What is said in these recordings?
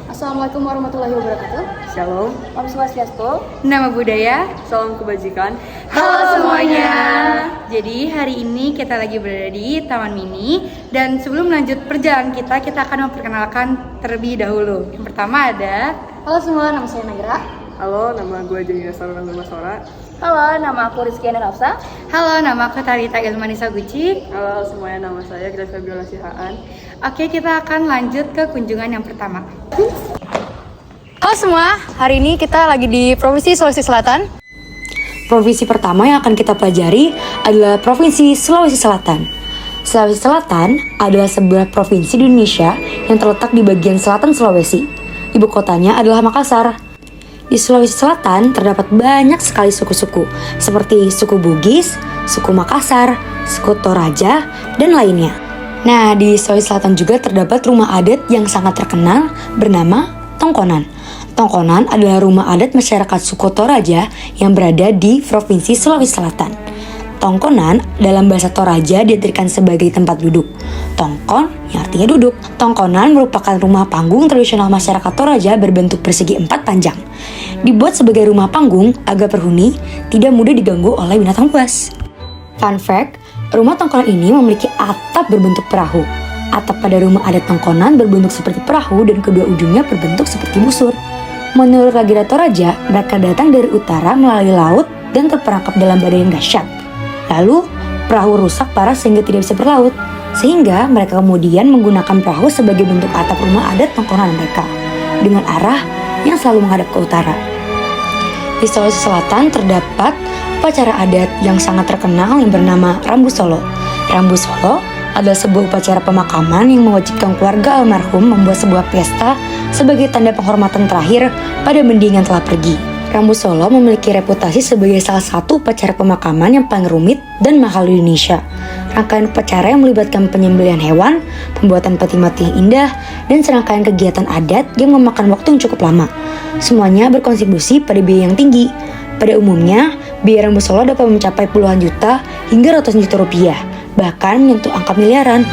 Assalamualaikum warahmatullahi wabarakatuh. Shalom, Om Swastiastu. Nama budaya. salam kebajikan. Halo semuanya. Jadi hari ini kita lagi berada di Taman Mini. Dan sebelum lanjut perjalanan kita akan memperkenalkan terlebih dahulu. Yang pertama ada. Halo semua, nama saya Nagira. Halo, nama gue Janina Saruna Masora. Halo, nama aku Rizky Nafsa. Halo, nama aku Tarita Ilmanisa Guci. Halo semuanya, nama saya Grace Fabiola Sihaan. Oke, kita akan lanjut ke kunjungan yang pertama. Halo semua, hari ini kita lagi di Provinsi Sulawesi Selatan. Provinsi pertama yang akan kita pelajari adalah Provinsi Sulawesi Selatan. Sulawesi Selatan adalah sebuah provinsi di Indonesia yang terletak di bagian selatan Sulawesi. Ibu kotanya adalah Makassar. Di Sulawesi Selatan terdapat banyak sekali suku-suku, seperti suku Bugis, suku Makassar, suku Toraja, dan lainnya. Nah, di Sulawesi Selatan juga terdapat rumah adat yang sangat terkenal bernama Tongkonan. Tongkonan adalah rumah adat masyarakat suku Toraja yang berada di Provinsi Sulawesi Selatan. Tongkonan dalam bahasa Toraja diartikan sebagai tempat duduk. Tongkon yang artinya duduk. Tongkonan merupakan rumah panggung tradisional masyarakat Toraja berbentuk persegi 4 panjang. Dibuat sebagai rumah panggung agar penghuni tidak mudah diganggu oleh binatang buas. Fun fact, rumah Tongkonan ini memiliki atap berbentuk perahu. Atap pada rumah adat Tongkonan berbentuk seperti perahu dan kedua ujungnya berbentuk seperti busur. Menurut Ragira Toraja, mereka datang dari utara melalui laut dan terperangkap dalam badai yang dahsyat. Lalu, perahu rusak parah sehingga tidak bisa berlaut. Sehingga mereka kemudian menggunakan perahu sebagai bentuk atap rumah adat Tongkonan mereka, dengan arah yang selalu menghadap ke utara. Di Sulawesi Selatan terdapat upacara adat yang sangat terkenal yang bernama Rambu Solo. Rambu Solo adalah sebuah upacara pemakaman yang mewajibkan keluarga almarhum membuat sebuah pesta sebagai tanda penghormatan terakhir pada mendiang yang telah pergi. Rambu Solo memiliki reputasi sebagai salah satu upacara pemakaman yang paling rumit dan mahal di Indonesia. Rangkaian upacara yang melibatkan penyembelihan hewan, pembuatan peti mati yang indah, dan serangkaian kegiatan adat yang memakan waktu yang cukup lama. Semuanya berkontribusi pada biaya yang tinggi. Pada umumnya, biaya Rambu Solo dapat mencapai puluhan juta hingga ratusan juta rupiah, bahkan menyentuh angka miliaran.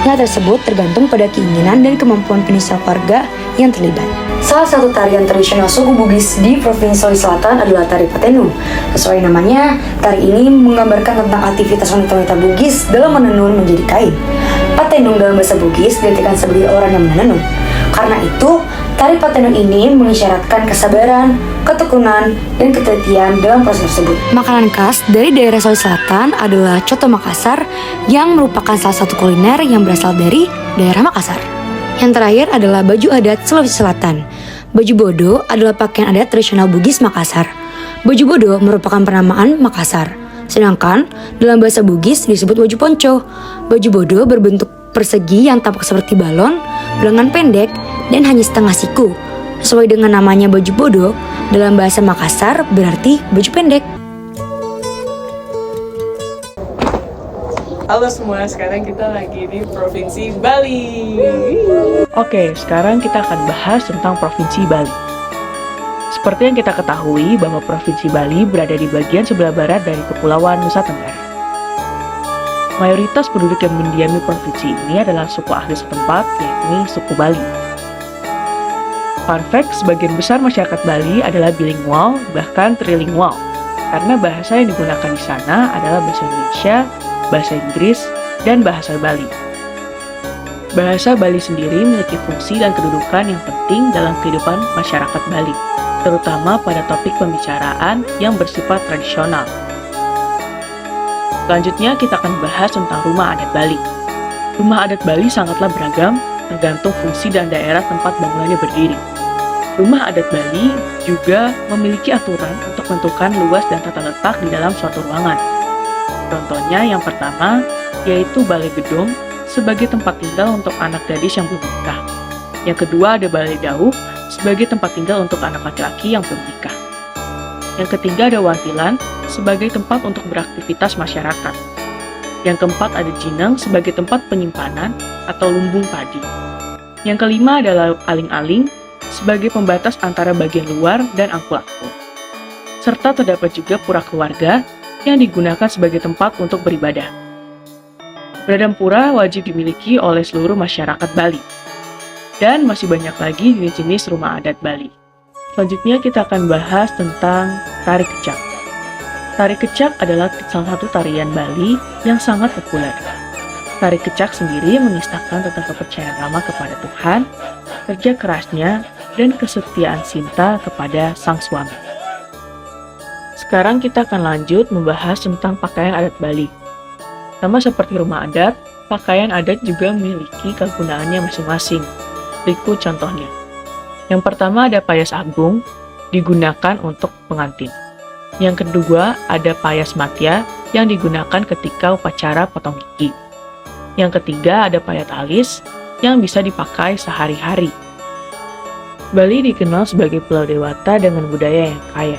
Hal tersebut tergantung pada keinginan dan kemampuan finansial keluarga yang terlibat. Salah satu tarian tradisional suku Bugis di Provinsi Sulawesi Selatan adalah tari Patenung. Sesuai namanya, tari ini menggambarkan tentang aktivitas wanita-wanita Bugis dalam menenun menjadi kain. Patenung dalam bahasa Bugis diartikan sebagai orang yang menenun. Karena itu, tari Patenung ini mengisyaratkan kesabaran, ketekunan, dan ketelitian dalam proses tersebut. Makanan khas dari daerah Sulawesi Selatan adalah coto Makassar yang merupakan salah satu kuliner yang berasal dari daerah Makassar. Yang terakhir adalah baju adat Sulawesi Selatan. Baju bodo adalah pakaian adat tradisional Bugis Makassar. Baju bodo merupakan penamaan Makassar. Sedangkan dalam bahasa Bugis disebut baju ponco. Baju bodo berbentuk persegi yang tampak seperti balon, berlengan pendek, dan hanya setengah siku. Sesuai dengan namanya baju bodo, dalam bahasa Makassar berarti baju pendek. Halo semua, sekarang kita lagi di Provinsi Bali. Oke, sekarang kita akan bahas tentang Provinsi Bali. Seperti yang kita ketahui bahwa Provinsi Bali berada di bagian sebelah barat dari Kepulauan Nusa Tenggara. Mayoritas penduduk yang mendiami provinsi ini adalah suku asli setempat, yakni suku Bali. Fun fact, sebagian besar masyarakat Bali adalah bilingual, bahkan trilingual, karena bahasa yang digunakan di sana adalah bahasa Indonesia, bahasa Inggris, dan bahasa Bali. Bahasa Bali sendiri memiliki fungsi dan kedudukan yang penting dalam kehidupan masyarakat Bali, terutama pada topik pembicaraan yang bersifat tradisional. Selanjutnya kita akan bahas tentang rumah adat Bali. Rumah adat Bali sangatlah beragam, tergantung fungsi dan daerah tempat bangunannya berdiri. Rumah adat Bali juga memiliki aturan untuk menentukan luas dan tata letak di dalam suatu ruangan. Contohnya yang pertama, yaitu balai gedung sebagai tempat tinggal untuk anak gadis yang belum menikah. Yang kedua ada balai dauh sebagai tempat tinggal untuk anak laki-laki yang belum menikah. Yang ketiga ada wantilan sebagai tempat untuk beraktivitas masyarakat. Yang keempat ada jineng sebagai tempat penyimpanan atau lumbung padi. Yang kelima adalah aling-aling sebagai pembatas antara bagian luar dan angkul-angkul. Serta terdapat juga pura keluarga yang digunakan sebagai tempat untuk beribadah. Beradam pura wajib dimiliki oleh seluruh masyarakat Bali. Dan masih banyak lagi jenis-jenis rumah adat Bali. Selanjutnya kita akan bahas tentang tari kecak. Tari kecak adalah salah satu tarian Bali yang sangat populer. Tari kecak sendiri mengisahkan tentang kepercayaan Rama kepada Tuhan, kerja kerasnya, dan kesetiaan Sinta kepada sang suami. Sekarang kita akan lanjut membahas tentang pakaian adat Bali. Sama seperti rumah adat, pakaian adat juga memiliki kegunaannya masing-masing. Berikut contohnya. Yang pertama ada payas agung, digunakan untuk pengantin. Yang kedua ada payas matya, yang digunakan ketika upacara potong gigi. Yang ketiga ada payat alis, yang bisa dipakai sehari-hari. Bali dikenal sebagai pulau dewata dengan budaya yang kaya.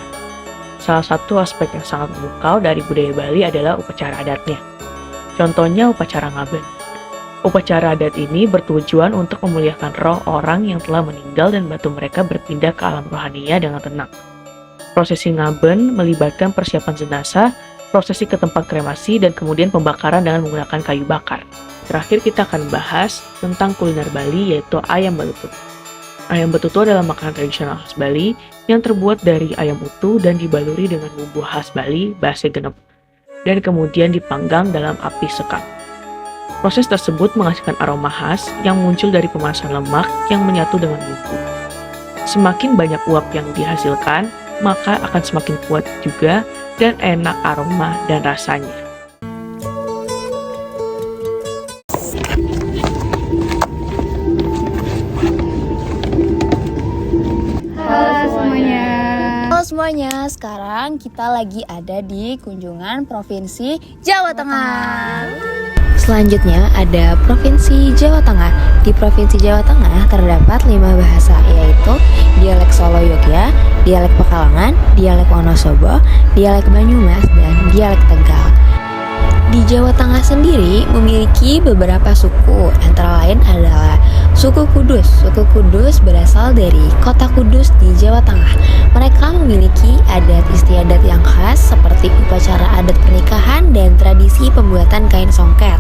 Salah satu aspek yang sangat memukau dari budaya Bali adalah upacara adatnya. Contohnya upacara ngaben. Upacara adat ini bertujuan untuk memuliakan roh orang yang telah meninggal dan bantu mereka berpindah ke alam rohaninya dengan tenang. Prosesi ngaben melibatkan persiapan jenazah, prosesi ke tempat kremasi, dan kemudian pembakaran dengan menggunakan kayu bakar. Terakhir kita akan bahas tentang kuliner Bali, yaitu ayam betutu. Ayam betutu adalah makanan tradisional khas Bali yang terbuat dari ayam utuh dan dibaluri dengan bumbu khas Bali, base genep, dan kemudian dipanggang dalam api sekam. Proses tersebut menghasilkan aroma khas yang muncul dari pemanasan lemak yang menyatu dengan bumbu. Semakin banyak uap yang dihasilkan, maka akan semakin kuat juga dan enak aroma dan rasanya. Halo semuanya, sekarang kita lagi ada di kunjungan Provinsi Jawa Tengah. Selanjutnya ada Provinsi Jawa Tengah. Di Provinsi Jawa Tengah terdapat 5 bahasa, yaitu dialek Solo Yogya, dialek Pekalongan, dialek Wonosobo, dialek Banyumas, dan dialek Tegal. Di Jawa Tengah sendiri memiliki beberapa suku, antara lain adalah suku Kudus. Suku Kudus berasal dari kota Kudus di Jawa Tengah. Mereka memiliki adat istiadat yang khas seperti upacara adat pernikahan dan tradisi pembuatan kain songket.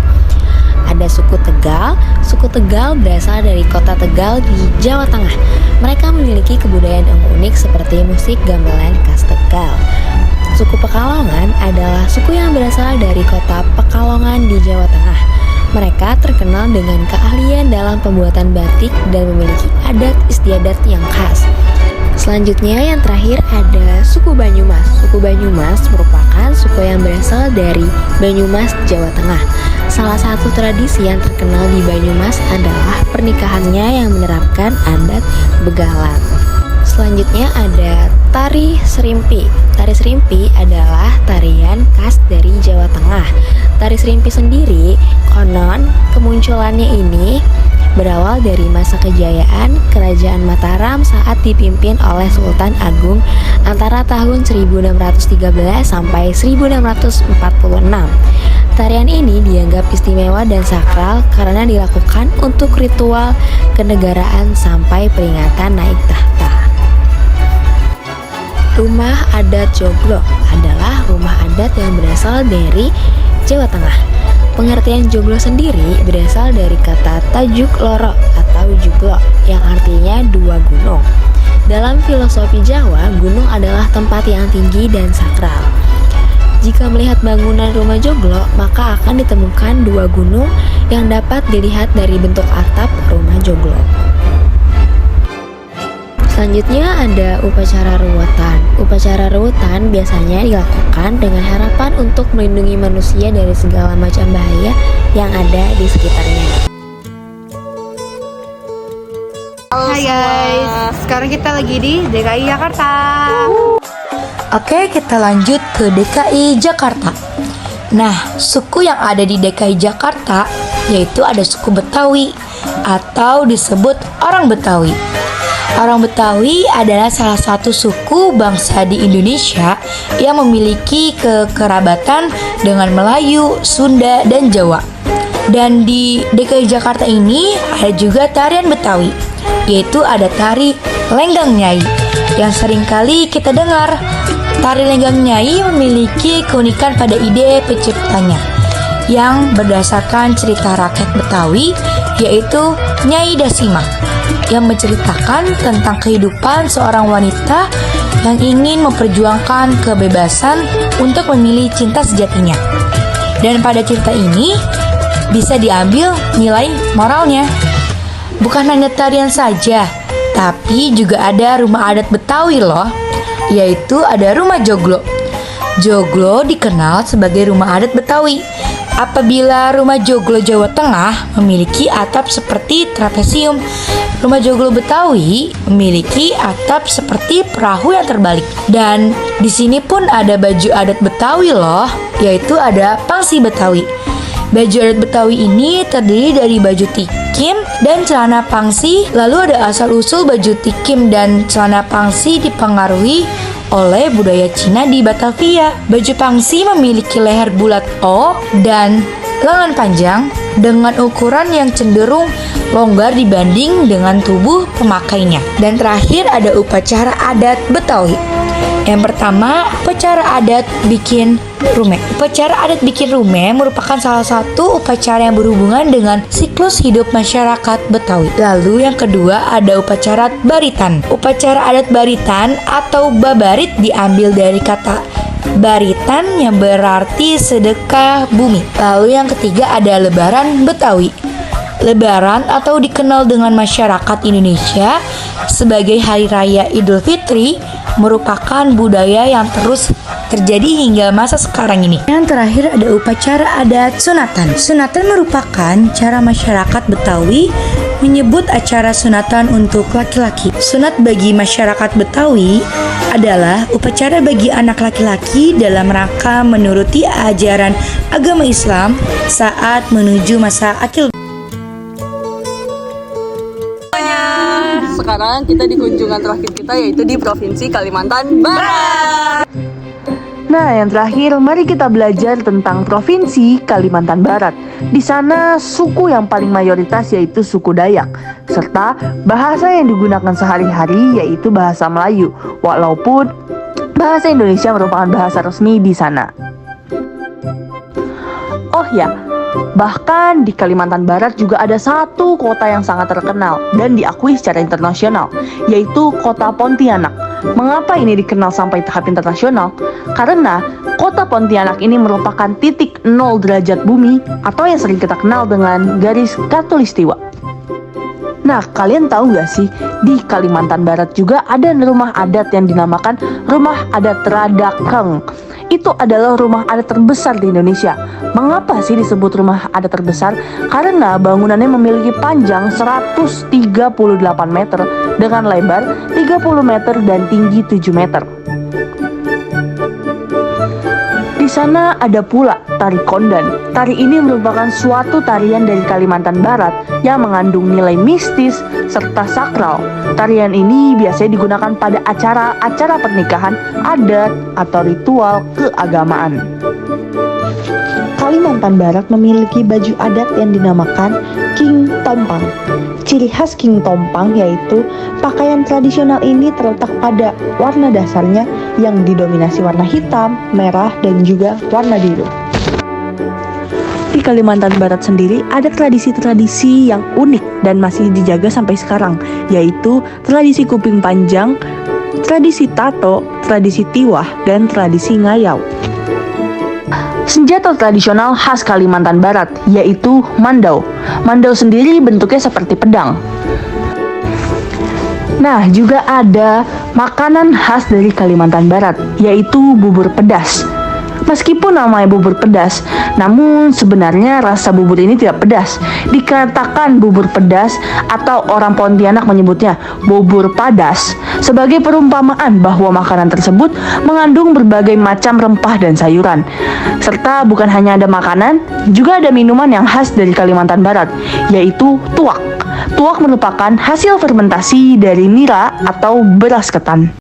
Ada suku Tegal. Suku Tegal berasal dari kota Tegal di Jawa Tengah. Mereka memiliki kebudayaan yang unik seperti musik gamelan khas Tegal. Suku Pekalongan adalah suku yang berasal dari kota Pekalongan di Jawa Tengah. Mereka terkenal dengan keahlian dalam pembuatan batik dan memiliki adat istiadat yang khas. Selanjutnya yang terakhir ada suku Banyumas. Suku Banyumas merupakan suku yang berasal dari Banyumas, Jawa Tengah. Salah satu tradisi yang terkenal di Banyumas adalah pernikahannya yang menerapkan adat begalan. Selanjutnya ada tari serimpi. Tari serimpi adalah tarian khas dari Jawa Tengah. Tari serimpi sendiri, konon kemunculannya ini berawal dari masa kejayaan Kerajaan Mataram saat dipimpin oleh Sultan Agung antara tahun 1613 sampai 1646. Tarian ini dianggap istimewa dan sakral karena dilakukan untuk ritual kenegaraan sampai peringatan naik tahta. Rumah adat Joglo adalah rumah adat yang berasal dari Jawa Tengah. Pengertian joglo sendiri berasal dari kata tajuk loro atau juglo yang artinya dua gunung. Dalam filosofi Jawa, gunung adalah tempat yang tinggi dan sakral. Jika melihat bangunan rumah joglo, maka akan ditemukan dua gunung yang dapat dilihat dari bentuk atap rumah joglo. Selanjutnya ada upacara ruwetan. Upacara ruwetan biasanya dilakukan dengan harapan untuk melindungi manusia dari segala macam bahaya yang ada di sekitarnya. Hai guys, sekarang kita lagi di DKI Jakarta. Oke, kita lanjut ke DKI Jakarta. Nah, suku yang ada di DKI Jakarta yaitu ada suku Betawi atau disebut orang Betawi. Orang Betawi adalah salah satu suku bangsa di Indonesia yang memiliki kekerabatan dengan Melayu, Sunda, dan Jawa. Dan di DKI Jakarta ini ada juga tarian Betawi, yaitu ada tari Lenggang Nyai yang seringkali kita dengar. Tari Lenggang Nyai memiliki keunikan pada ide penciptanya yang berdasarkan cerita rakyat Betawi, yaitu Nyai Dasima. yang menceritakan tentang kehidupan seorang wanita yang ingin memperjuangkan kebebasan untuk memilih cinta sejatinya. Dan pada cerita ini bisa diambil nilai moralnya. Bukan hanya tarian saja, tapi juga ada rumah adat Betawi loh, yaitu ada rumah joglo. Joglo dikenal sebagai rumah adat Betawi. Apabila rumah joglo Jawa Tengah memiliki atap seperti trapesium, rumah joglo Betawi memiliki atap seperti perahu yang terbalik. Dan di sini pun ada baju adat Betawi loh, yaitu ada pangsi Betawi. Baju adat Betawi ini terdiri dari baju tikim dan celana pangsi. Lalu ada asal-usul baju tikim dan celana pangsi dipengaruhi oleh budaya Cina di Batavia. Baju pangsi memiliki leher bulat O dan lengan panjang dengan ukuran yang cenderung longgar dibanding dengan tubuh pemakainya. Dan terakhir ada upacara adat Betawi. Yang pertama, upacara adat bikin rume. Upacara adat bikin rume merupakan salah satu upacara yang berhubungan dengan siklus hidup masyarakat Betawi. Lalu yang kedua ada upacara baritan. Upacara adat baritan atau babarit diambil dari kata baritan yang berarti sedekah bumi. Lalu yang ketiga ada lebaran Betawi. Lebaran atau dikenal dengan masyarakat Indonesia sebagai Hari Raya Idul Fitri merupakan budaya yang terus terjadi hingga masa sekarang ini. Yang terakhir ada upacara adat sunatan. Sunatan merupakan cara masyarakat Betawi menyebut acara sunatan untuk laki-laki. Sunat bagi masyarakat Betawi adalah upacara bagi anak laki-laki dalam rangka menuruti ajaran agama Islam saat menuju masa akil. Sekarang kita di kunjungan terakhir kita, yaitu di Provinsi Kalimantan Barat. Nah, yang terakhir, mari kita belajar tentang Provinsi Kalimantan Barat. Di sana, suku yang paling mayoritas yaitu suku Dayak, serta bahasa yang digunakan sehari-hari yaitu bahasa Melayu, walaupun bahasa Indonesia merupakan bahasa resmi di sana. Oh ya, bahkan di Kalimantan Barat juga ada satu kota yang sangat terkenal dan diakui secara internasional, yaitu kota Pontianak. Mengapa ini dikenal sampai tahap internasional? Karena kota Pontianak ini merupakan titik 0 derajat bumi atau yang sering kita kenal dengan garis khatulistiwa. Nah, kalian tahu gak sih, di Kalimantan Barat juga ada rumah adat yang dinamakan Rumah Adat Radakeng. Itu adalah rumah adat terbesar di Indonesia. Mengapa sih disebut rumah adat terbesar? Karena bangunannya memiliki panjang 138 meter dengan lebar 30 meter dan tinggi 7 meter. Di sana ada pula tari kondan. Tari ini merupakan suatu tarian dari Kalimantan Barat yang mengandung nilai mistis serta sakral. Tarian ini biasanya digunakan pada acara-acara pernikahan, adat, atau ritual keagamaan. Kalimantan Barat memiliki baju adat yang dinamakan King Tompang. Ciri khas King Tompang yaitu pakaian tradisional ini terletak pada warna dasarnya yang didominasi warna hitam, merah, dan juga warna biru. Di Kalimantan Barat sendiri ada tradisi-tradisi yang unik dan masih dijaga sampai sekarang, yaitu tradisi kuping panjang, tradisi tato, tradisi tiwah, dan tradisi ngayau. Senjata tradisional khas Kalimantan Barat yaitu mandau. Mandau sendiri bentuknya seperti pedang. Nah, juga ada makanan khas dari Kalimantan Barat yaitu bubur pedas. Meskipun namanya bubur pedas, namun sebenarnya rasa bubur ini tidak pedas. Dikatakan bubur pedas atau orang Pontianak menyebutnya bubur padas sebagai perumpamaan bahwa makanan tersebut mengandung berbagai macam rempah dan sayuran. Serta bukan hanya ada makanan, juga ada minuman yang khas dari Kalimantan Barat, yaitu tuak. Tuak merupakan hasil fermentasi dari nira atau beras ketan.